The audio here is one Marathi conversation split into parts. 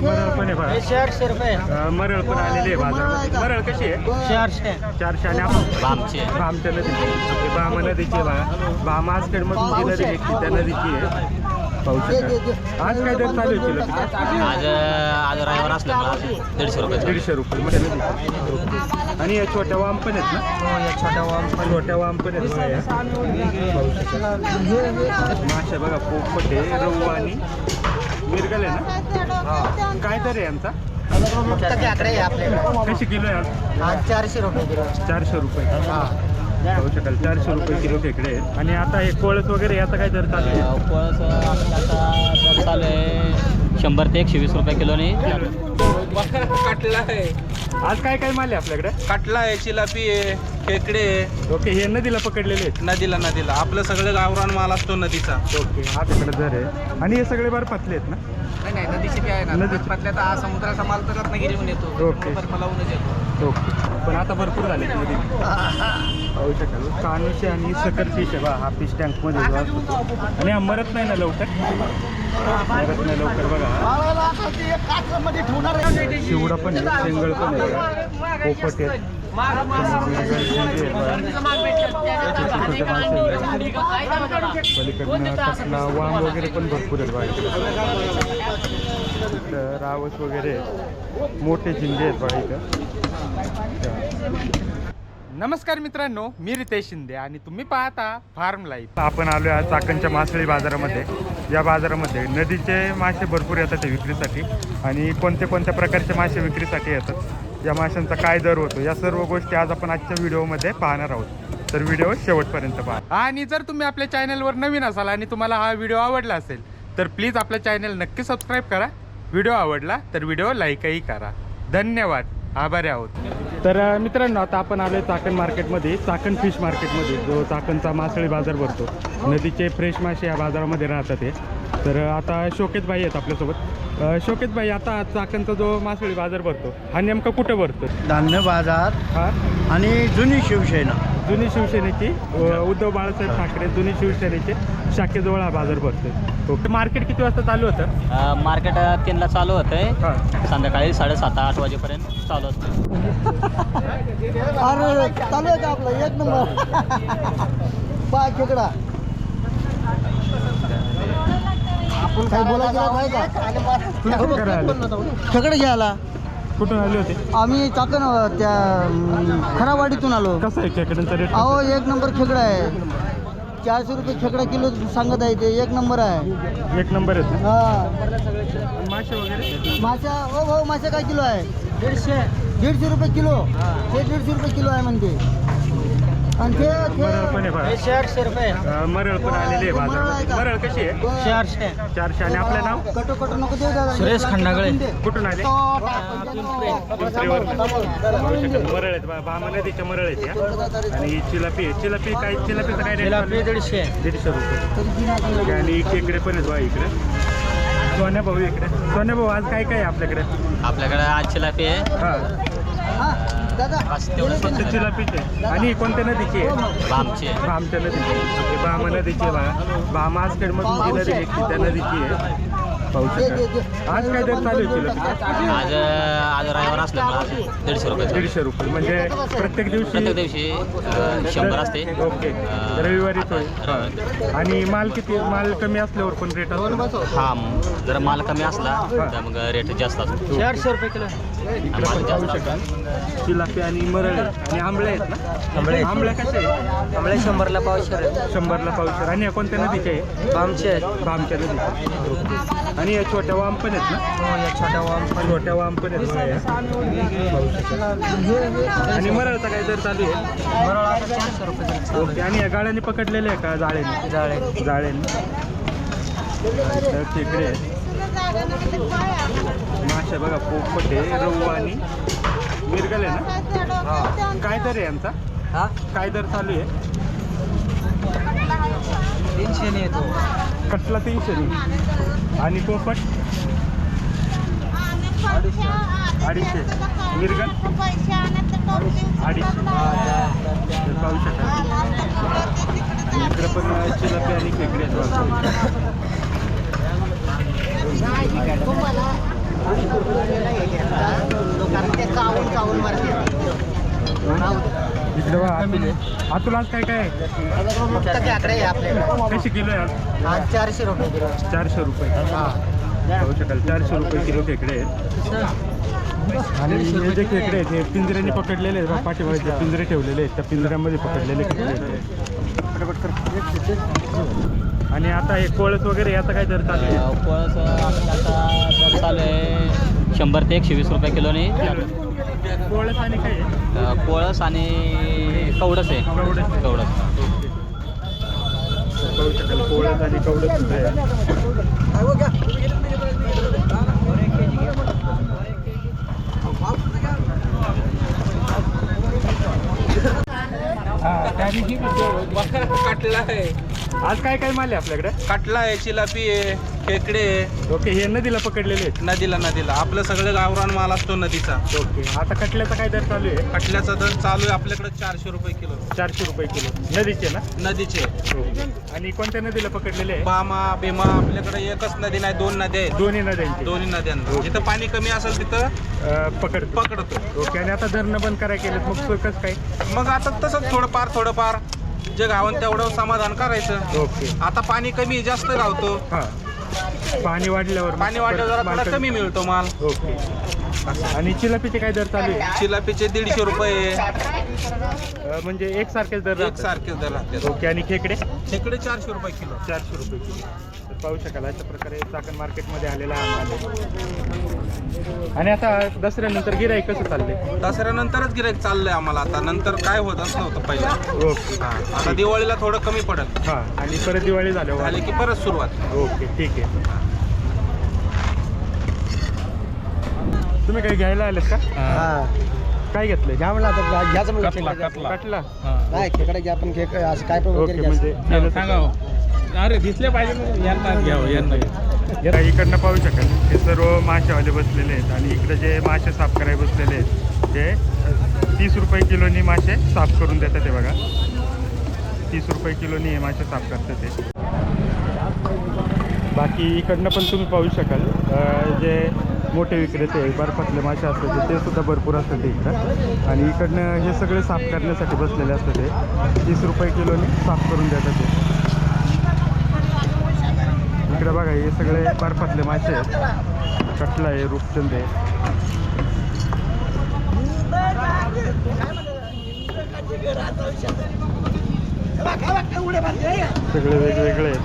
मरळ पण आहे बघा. 400 रुपये. मरळ पण आलेली आहे बाजारामध्ये. मरळ कशी आहे? 400. 400 आणि भामच्या नदीची भामा नदीची आहे बघा. भामा आजकडमधून जी नदी निघते त्या नदीची आहे. पाहू शकाल. आज काय दर चालू आहे किलो? आज रविवार असल्यामुळे 150 रुपये. 150 रुपये मध्ये नदी. आणि या छोट्या वाम पण आहेत ना? हो, या छोट्या वाम पण आहेत बघा या. पाहू शकाल. माशा बघा पोपट आहे, रऊ आणि मिरगल आहे ना? काय दर आहे यांचा? आकडे आपल्याकडे कशी किलो आहे आज? 400 रुपये किलो. 400 रुपये. पाहू शकाल 400 रुपये किलो खेकडे आहेत. आणि आता हे कोळस वगैरे याचा काय दर चालू आहे? कोळस आता चालू आहे 100 ते 120 रुपये किलोने. कटला आहे. आज काय काय माल आहे आपल्याकडे? कटला आहे, चिलापी आहे, खेकडे आहे. ओके, हे नदीला पकडलेले आहेत. नदीला आपलं सगळं गावरान माल असतो नदीचा. ओके, आपल्याकडे दर आहे. आणि हे सगळे बार पतले आहेत ना? नाही नदीची बी आहे ना. नदीची. पतल्यात हा समुद्राचा माल तर रत्नागिरीहून येतो. ओके. मला ऊनच येतो. ओके, पण आता भरपूर झाले नदी. पाहू शकाल कानूशी आणि सकट फिश आहे बा. हा फिश टँकमध्ये जो असतो आणि हा मरत नाही ना लवकर? मरत नाही लवकर बघा. शिवडा पण आहे, शेंगळ पण आहे बघा. पोपट आहेत. पलीकडनं कसला वाम वगैरे पण भरपूर आहेत बघा. इथं रावस वगैरे मोठे झिंगे आहेत बघा इथं. नमस्कार मित्रांनो, मी रितेश शिंदे आणि तुम्ही पाहता फार्म लाईफ. आपण आलो आज चाकणच्या मासळी बाजारामध्ये. या बाजारामध्ये नदीचे मासे भरपूर येतात विक्रीसाठी आणि कोणत्या प्रकारचे मासे विक्रीसाठी येतात, या माशांचा काय दर होतो, या सर्व गोष्टी आज आपण आजच्या व्हिडिओमध्ये पाहणार आहोत. तर व्हिडिओ शेवटपर्यंत पहा. आणि जर तुम्ही आपल्या चॅनलवर नवीन असाल आणि तुम्हाला हा व्हिडिओ आवडला असेल तर प्लीज आपल्या चॅनल नक्की सबस्क्राईब करा. व्हिडिओ आवडला तर व्हिडिओ लाईकही करा. धन्यवाद, आभारी आहोत. तर मित्रांनो, आता आपण आलो आहे चाकण मार्केटमध्ये, चाकण फिश मार्केटमध्ये, जो चाकणचा मासळी बाजार भरतो. नदीचे फ्रेश मासे या बाजारामध्ये राहतात हे. तर आता शोकेत भाई आहेत आपल्यासोबत. शोकेत भाई, आता चाकणचा जो मासळी बाजार भरतो हा नेमका कुठं भरतो? धान्य बाजार हा आणि जुनी शिवसेना. जुनी शिवसेनेची उद्धव बाळासाहेब ठाकरे जुनी शिवसेनेचे शाखेजवळ हा बाजार भरतो. ओके, मार्केट किती वाजता चालू होतं? मार्केट 3ला चालू होतंय. हां, संध्याकाळी 7:30-8 वाजेपर्यंत चालू असतं. अरे चालू आहे का आपलं? एक नंबर. पाय खेकडा. आपण काय बोलायचं नाही का? खेकडे घ्यायला कुठून आले होते? आम्ही चाकण त्या खरावाडीतून आलो. कसं आहे खेकड्यांचा रेट? अहो, एक नंबर खेकडा आहे. 400 रुपये खेकडा किलो सांगत आहे ते. एक नंबर आहे. एक नंबर आहे. हा, मासे वगैरे मासा. हो हो, मासा काय किलो आहे? 150 रुपये किलो. ते 150 रुपये किलो आहे म्हणते. आणि ते मरळ पण आहे बघा. 400 रुपये. मरळ पण आलेली आहे बाजारामध्ये. मरळ कशी आहे? 400. 400. आणि आपलं नाव? कटो नको देऊ दादा. सुरेश खंडागळे. कुठून आले? पिंपरीवरून. बघू शकाल मरळ आहेत बा. भामा नदीच्या मरळ आहेत या. आणि चिलापी आहे. चिलापीचं काय रेट? 150 रुपये. आणि खेकडे पण आहेत बा इकडे. सोन्या भाऊ इकडे. सोन्या भाऊ, आज काय काय आहे आपल्याकडे? आपल्याकडे आज चिलापी आहे. हां, दादा फक्त चिलापीचे. आणि कोणत्या नदीची आहे? भामची आहे. भामच्या नदीची. भामा नदीची आहे बघा. भामा आजकडमधून जी नदी निघते त्या नदीची आहे. पाहू शकाल. आज काय दर चालू आहे किलो? आज रविवार असल्यामुळे 150 रुपये. 150 रुपये. म्हणजे प्रत्येक प्रत्येक दिवशी दिवशी 100 असते. ओके, रविवारीच होईल. आणि माल माल कमी असल्यावर पण रेट असतो? हा, जर माल कमी असला तर मग रेट जास्त असतो. 400 रुपये किलो. इकडे पण पाहू शकाल चिलापी आणि मरळ आणि आंबळे आहेत ना? आंबळे कसे आहे? आम्हाला 100ला पावशेर आहे. 100ला पावशेर. आणि कोणत्या नदीचे आहे? आमचे आहेत. भामच्या नदीचे. आणि या छोट्या वाम पण आहेत ना? हो, या छोट्या वाम पण आहेत बघा या. पाहू शकाल. आणि मरळचा काय दर चालू आहे? बरोबर आता 400 रुपये. ओके. आणि या गाड्याने पकडलेले आहे का जाळ्याने? जाळ्याने. खेकडे आहेत. माशा बघा पोपट आहे, रऊ आणि मिरगल आहे ना? काय दर आहे यांचा? हा, काय दर चालू आहे? 300 ने येतो. कटला 300 ने. आणि पोपट 250. मिरगल 250. पाहू शकाल. इकडे पण चिलापी आणि खेकडे आहेत. इकडे बघा अतुल आहे. अतुल आज काय काय आहे? फक्त खेकडे आहे आपल्याकडे. कशी किलो आहे आज? आज 400 रुपये किलो. 400 रुपये. पाहू शकाल 400 रुपये किलो खेकडे आहेत. आणि हे जे खेकडे आहेत हे पिंजऱ्याने पकडलेले आहेत. पाठीमागे जे पिंजरे ठेवलेले आहेत त्या पिंजऱ्यामध्ये पकडलेले खेकडे आहेत. आणि आता हे कोळस वगैरे याचा काय दर चालू आहे? कोळस आपला आता दर चालू आहे 100 ते 120 रुपये किलोने. कोळस आणि काय आहे? कोळस आणि कवडस आहे. कवडस. कवडस. पाहू शकाल कोळस आणि कवडस सुद्धा आहे. कटला आहे, आज काय काय माल आहे आपल्याकडे? कटला आहे, चिलापी आहे, खेकडे आहे. ओके, हे नदीला पकडलेले आहेत. नदीला आपलं सगळं गावरान माल असतो नदीचा. ओके, आता कटल्याचा काय दर चालू आहे? कटल्याचा दर चालू आहे आपल्याकडे 400 रुपये किलो. 400 रुपये किलो नदीचे ना? नदीचे ओके. आणि कोणत्या नदीला पकडलेले आहे? बामा बेमा आपल्याकडे एकच नदी नाही, 2 नद्या आहेत. दोन्ही नद्यांचे. दोन्ही नद्यांना जिथं पाणी कमी असेल तिथं पकडतो. ओके. आणि आता धरणं बंद करायला केलं मग कसं काय? मग आता तसंच थोडंफार जे गावन तेवढं समाधान करायचं. ओके. आता पाणी कमी जास्त गावतो. हां, पाणी वाढल्यावर जरा थोडा कमी मिळतो माल. ओके. आणि चिलापीचे काय दर चालू आहे? चिलापीचे 150 रुपये म्हणजे एकसारखेच दर राहतात? एकसारखेच दर राहतात. ओके. आणि खेकडे? खेकडे 400 रुपये किलो. 400 रुपये किलो. तर पाहू शकाल अशा प्रकारे चाकण मार्केटमध्ये आलेला हा माल आहे. आणि आता दसऱ्यानंतर गिऱ्हाईक कसं चाललंय? दसऱ्यानंतरच गिऱ्हाईक चाललंय आम्हाला. आता नंतर काय होतच नव्हतं पहिला. ओके. आता दिवाळीला थोडं कमी पडेल. हां, आणि परत दिवाळी झाल्यावर झाले की परत सुरुवात. ओके, ठीक आहे. तुम्ही काही घ्यायला आलेत का? काय घेतलंय? घ्या म्हणलं आता घ्यायचं म्हणलं. कटला. काय खेकडे घ्या आपण खेकडे असं काय पण ओके, वगैरे म्हणजे घ्यायचं. अरे दिसले पाहिजे यांना घ्यावं यांना. इकडनं पाहू शकाल हे सर्व मासेवाले बसलेले आहेत. आणि इकडे जे मासे साफ करायला बसलेले आहेत ते 30 रुपये किलोनी मासे साफ करून देतात. ते बघा 30 रुपये किलोनी हे मासे साफ करतात ते. बाकी इकडनं पण तुम्ही पाहू शकाल जे मोठे विक्रेते बर्फातले मासे असतात ते सुद्धा भरपूर असतात ते इकडं. आणि इकडनं हे सगळे साफ करण्यासाठी बसलेले असतात ते 30 रुपये किलोनी साफ करून देतात ते. इकडे बघा हे सगळे बर्फातले मासे आहेत. कटला आहे, रूपचंद आहे. सगळे वेगवेगळे आहेत.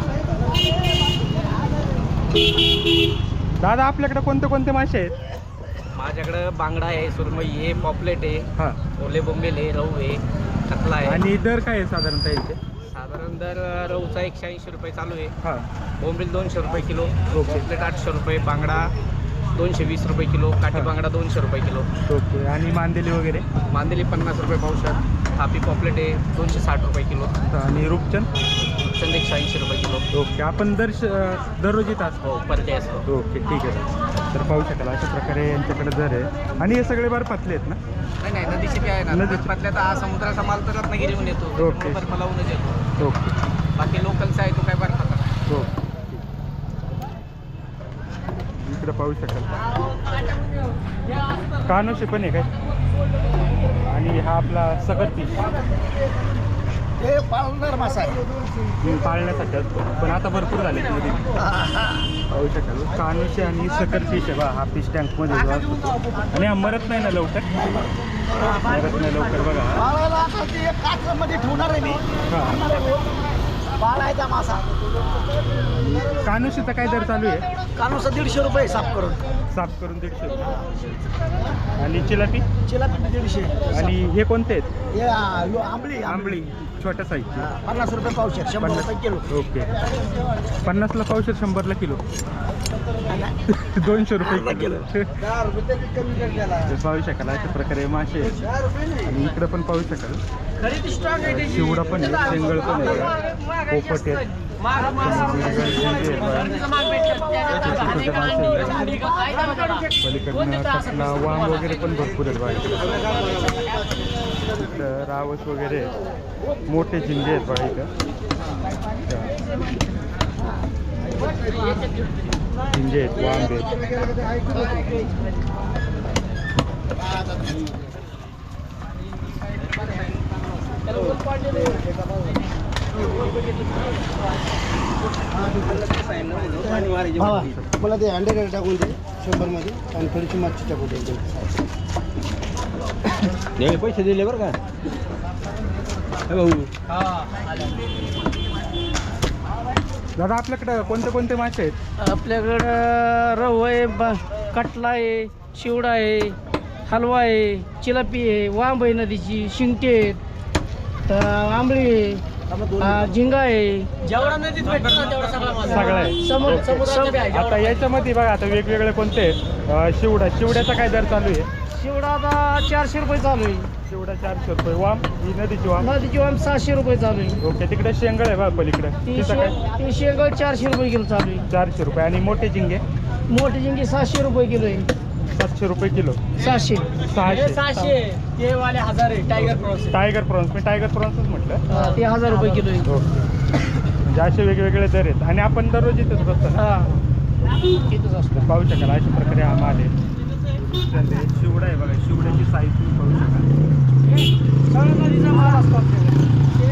दादा आपल्याकडे कोणते कोणते मासे आहेत? माझ्याकडं बांगडा आहे, सुरमई आहे, पॉपलेट आहे, हां. ओले बोंबेल आहे, रहू आहे, कतला आहे. आणि दर काय आहे साधारणतः इथे? साधारण दर रहूचा 180 रुपये चालू आहे. हां. बोंबील 200 रुपये किलो, ओके. पॉपलेट 800 रुपये, बांगडा 220 रुपये किलो, काठी बांगडा 200 रुपये किलो, ओके. आणि मांदेली वगैरे? मांदेली 50 रुपये पावशर, थापी पॉपलेट आहे 260 रुपये किलो, आणि रूपचंद? चंद 180 रुपये किलो. ओके. आपण दररोज इथं असतो? हो, परते असतो. ओके, ठीक आहे. तर पाहू शकाल अशा प्रकारे यांच्याकडे दर आहे. आणि हे सगळे बर्फातले आहेत ना? नाही नदीचे बी आहे ना. नदीचे. नदीतल्या तर हा समुद्राचा माल तर रत्नागिरीहून येतो. ओके. बर्फ लावूनच येतो. ओके. बाकी लोकलचा आहे तो काय बर्फाचा नाही. ओके. इकडे पाहू शकाल कानोशी पण आहे काय? आणि हा आपला सगर फिश हे पाळणार मासा आहे. पाळण्यासाठी असतो, पण आता भरपूर झाले नदी. पाहू शकाल कानोशी आणि सकर फिश आहे बा. हा फिश टँकमध्ये जो असतो तो. आणि हा मरत नाही ना लवकर? मरत नाही लवकर बघा. पाळायला आता ते एक काचमध्ये ठेवणार आहे मी. हां. पाळायचा मासा. कानोशीचा काय दर चालू आहे? कानोसा 150 रुपये साफ करून. साफ करून 150 रुपये. आणि चिलापी? चिलापी 150. आणि हे कोणते आहेत? हे आंबळी. आंबळी छोट्या साईजची 50 रुपये पावशेर, 100 रुपये किलो. ओके. 50ला पावशेर, 100ला किलो. 200 रुपये किलो. 10 रुपये कमी केला. ते पाहू शकाल अशा प्रकारे मासे आहेत. 4 रुपये नाही. आणि इकडे पण पाहू शकाल खरेदी स्टॉक आहे त्याची. शिवडा पण आहे, शेंगळ पण आहे, पोपट आहेत. पलीकडनं कसला वाम वगैरे पण भरपूर आहेत बघा. इकडं रावस वगैरे आहेत. मोठे झिंगे आहेत बघा इथं. झिंगे आहेत, वांबे आहेत. भावा, मला ते अंडे टाकून दे 100 मध्ये आणि थोडीशी मच्छी टाकून दे. पैसे दिले बरं का भाऊ. दादा आपल्याकडे कोणते कोणते मासे आहेत? आपल्याकडं रव आहे, कटला आहे, शिवडा आहे, हलवा आहे, चिलापी आहे, वांब आहे, नदीची शिंगटे आहेत, आंबळी आहे, झिंगा आहे. जेवढा नदीत भेटतो ना तेवढा सगळं आहे. आता याच्यामध्ये बघा आता वेगवेगळे कोणते आहेत? शिवड्याचा काय दर चालू आहे? शिवडा आता 400 रुपये चालू आहे. शिवडा 400 रुपये. वाम ही नदीची वाम. नदीची वांब 600 रुपये चालू आहे. ओके. तिकडे शेंगळ आहे बघा पलीकडे. तिथं काय? ती शेंगळ 400 रुपये किलो चालू आहे. 400 रुपये. आणि मोठे झिंगे मोठी झिंगी 700 रुपये किलो आहे. 700 रुपये किलो. 600 600. ते वाले 1000 आहे. Tiger prawns tiger prawns. मी टायगर प्रॉन्सच म्हटलं. ते 1000 रुपये किलो आहे. ओके. म्हणजे असे वेगवेगळे दर आहेत आणि आपण दररोज इथंच बसतो ना. तिथंच असतं. पाहू शकाल अशा प्रकारे हा माल आहे. शिवडा आहे बघा. शिवड्याची साईज तुम्ही पाहू शकाल. सगळं नदीचा माल असतो आपल्याकडे. ते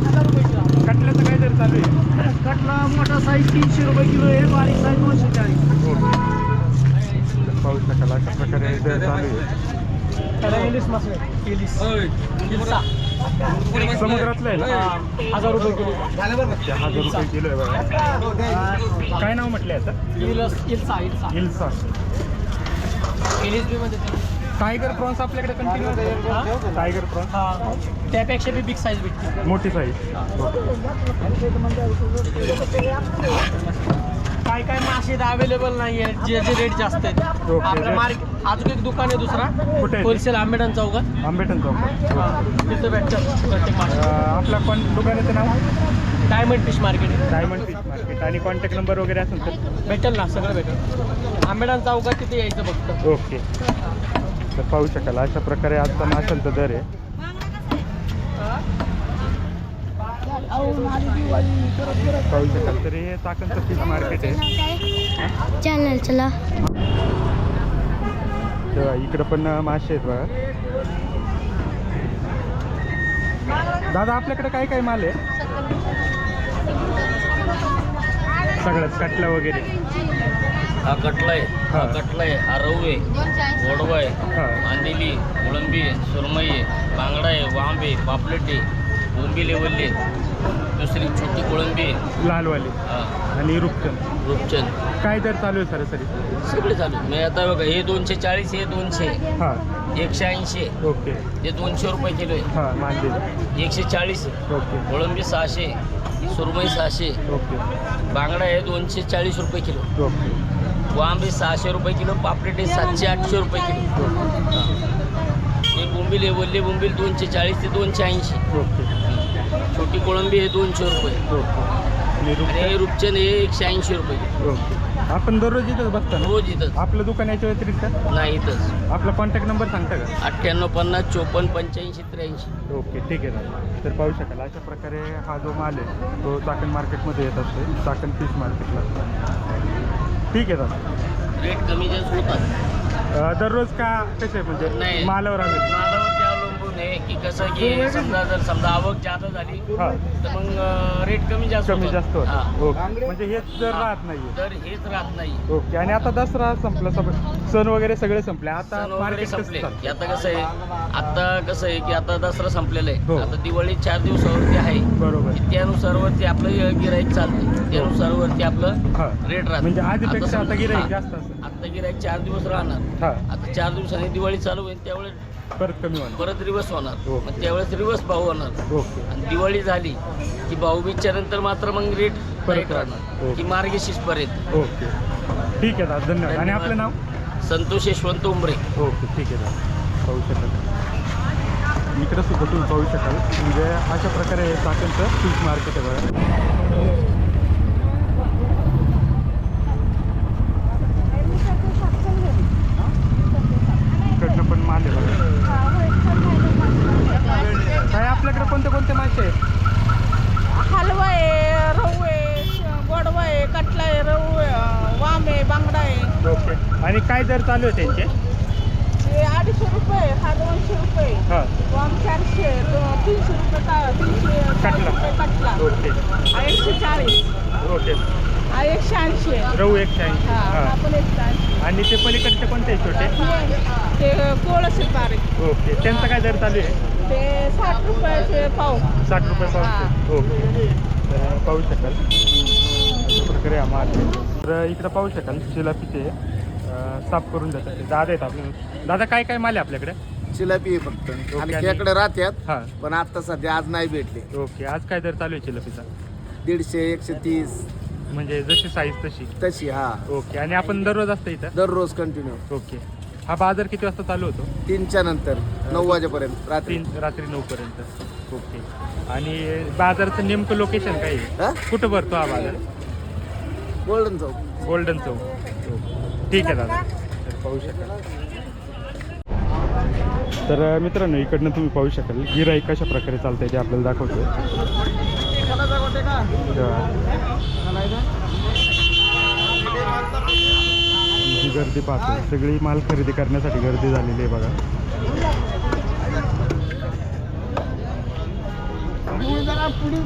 1000 रुपये किलो. कटल्याचं काय दर चालू आहे? कटला मोठा साईज 300 रुपये किलो आहे. बारीक साईज 240. ओके. पाहू शकाल अशा प्रकारे दर चालू आहे. इलिस मासे इलिस इल्सा समुद्रातलं आहे ना? 1000 रुपये किलो. 1000 रुपये किलो आहे बघा. काय नाव म्हटलं याचं? इल्सा इल्सा. इलिस बी मध्ये टायगर प्रॉन्स आपल्याकडे कंटिन्यू. टायगर प्रॉन्स त्यापेक्षा बी बिग साईज भेटते. मोठी साईज. काय काय मासे अवेलेबल नाही आहेत जे जे रेट जास्त आहेत. ओके. आपलं मार्केट अजून एक दुकान आहे दुसरा कुठे आहे? होलसेल आंबेडन चौकात. आंबेटन चौक. तिथं भेटतात प्रत्येक मासे. आपला दुकानाचं नाव? डायमंड फिश मार्केट आहे. Diamond fish market. आणि कॉन्टॅक्ट नंबर वगैरे असेल तर? भेटेल ना, सगळं भेटेल. आंबेडन चौकात तिथे यायचं फक्त. ओके. तर पाहू शकाल अशा प्रकारे आजचा माशांचा दर आहे. पाहू शकाल तर हे चाकणचं फिश मार्केट आहे. चॅनल चला. तेव्हा इकडं पण मासे आहेत बघा. दादा आपल्याकडे काय काय माल आहे? सगळंच कटला वगैरे. हा कटला आहे, हा हा. कटला आहे, हा रऊ आहे, गोडवा आहे, हा. मांदेली, कोळंबी आहे, सुरमई आहे, बांगडा आहे, वांब आहे, पापलेट आहे, बोंबी लेवल्ली आहे, दुसरी छोटी कोळंबी आहे, लालवाले हा, आणि रुपचंद. रूपचंद. काय दर चालू आहे सरासरी? सगळे चालू. मी आता बघा हे 240, हे 200, हां. 180 आहे, ओके. हे 200 रुपये किलो आहे, हां मांदेली. 140 आहे, ओके. कोळंबी 600, सुरमई 600, ओके. बांगडा आहे 240 रुपये किलो, ओके. वांब आहे 600 रुपये किलो, पापलेट आहे 700-800 रुपये किलो. हे बोंबील आहे, वल्ले बोंबील 240 ते 280, ओके. छोटी कोळंबी आहे 200 रुपये, ओके. आणि आणि रुपचंद? रूपचंद हे 180 रुपये किलो. ओके. आपण दररोज इथंच बसता ना? रोज इथंच. आपलं दुकान याच्या व्यतिरिक्त? नाही इथंच. आपला कॉन्टॅक्ट नंबर सांगता का? 98 50 54 85 83. ओके ठीक आहे दादा. तर पाहू शकाल अशा प्रकारे हा जो माल आहे तो चाकण मार्केटमध्ये येत असतो. चाकण फिश मार्केटला. ठीक आहे दादा. रेट कमी जास्त होतात. दररोज का कसे म्हणजे नाही. मालावर आले? मालावरती अवलंबून आहे की कसं की समजा आवक जादा झाली हां. तर मग रेट कमी जास्त कमी होतात. जास्त हां. होतं. ओके. म्हणजे हेच दर राहत नाही. तर हेच राहत नाही. ओके. आणि आता दसरा संपला, सण वगैरे सगळे संपले, आता सण वगैरे मार्केट संपले कसं की आता कसं आहे, आता कसं आहे की आता दसरा संपलेला हो. आहे, आता दिवाळी 4 दिवसावरती आहे, बरोबर. की त्यानुसार वरती आपलं गिराईक चालतं, त्यानुसार वरती आपलं हां. रेट राहतं. म्हणजे आधीपेक्षा आता गिराईक हां. जास्त असेल. आता गिराईक 4 दिवस राहणार. हां. आता 4 दिवसांनी दिवाळी चालू होईल, त्यावेळेस परत कमी होणार. परत रिवर्स होणार. हो. मग त्यावेळेस रिवर्स भाव होणार. ओके. आणि दिवाळी झाली की भाऊबीजच्या नंतर मात्र मग रेट परत परत राहणार. राहणार की मार्गशीर्ष पर्यंत. ओके. ठीक आहे दादा. धन्यवाद. आणि आपलं नाव? संतोष यशवंत उंबरे. ओके ठीक आहे दादा. पाहू शकाल इकडं सुद्धा तुम्ही पाहू शकाल. म्हणजे अशा प्रकारे हे चाकणचं फिश मार्केट आहे बघा. इकडनं पण माल आहे बघा. काय आपल्याकडे कोणते कोणते मासे आहेत? हलवा आहे, रऊ आहे, गोडवा आहे, कटला आहे, रऊ आहे, वाम आहे, बांगडा आहे. ओके. आणि काय दर चालू आहे त्यांचे? हे 250 रुपये, हा 200 रुपये, हां वाम 400, 300 रुपये 340 कटला. रुपये कटला, ओके हा 140, ओके. हा 180, रहू 180. हा हां हा पण 180. आणि ते पलीकडचे कोणते छोटे? ते कोळस आहे बारीक, ओके. त्यांचा काय दर चालू आहे? ते 60 रुपयाचे पाव. 60 रुपये पावशे. ओके. तर पाहू शकाल अशा प्रकारे हा माल आहे. तर इकडं पाहू शकाल जिलापीचे साफ करून देतात ते दादा आहेत आपले. दादा काय काय माल आहे आपल्याकडे? जिलेबी आहे फक्त आणि आणि- खेकडे राहतात हां पण आता सध्या आज नाही भेटले. ओके. आज काय दर चालू आहे जिलापीचा? 150, 130 म्हणजे जशी साईज तशी. तशी. हा ओके. आणि आपण दररोज असतं इथं? दररोज कंटिन्यू ओके. हा बाजार किती वाजता चालू होतो? 3च्या नंतर 9 वाजेपर्यंत रात्री. रात्री 9 पर्यंत. ओके. आणि बाजाराचं नेमकं लोकेशन काय आहे? हा? कुठं भरतो हा बाजार? गोल्डन चौक. गोल्डन चौक. ठीक आहे दादा. तर पाहू शकाल. तर मित्रांनो इकडनं तुम्ही पाहू शकाल गिराईक कशा प्रकारे चालतंय ते आपल्याला दाखवतोय. जी गर्दी पाहतो सगळी माल खरेदी करण्यासाठी गर्दी झालेली आहे बघा. जरा पुढे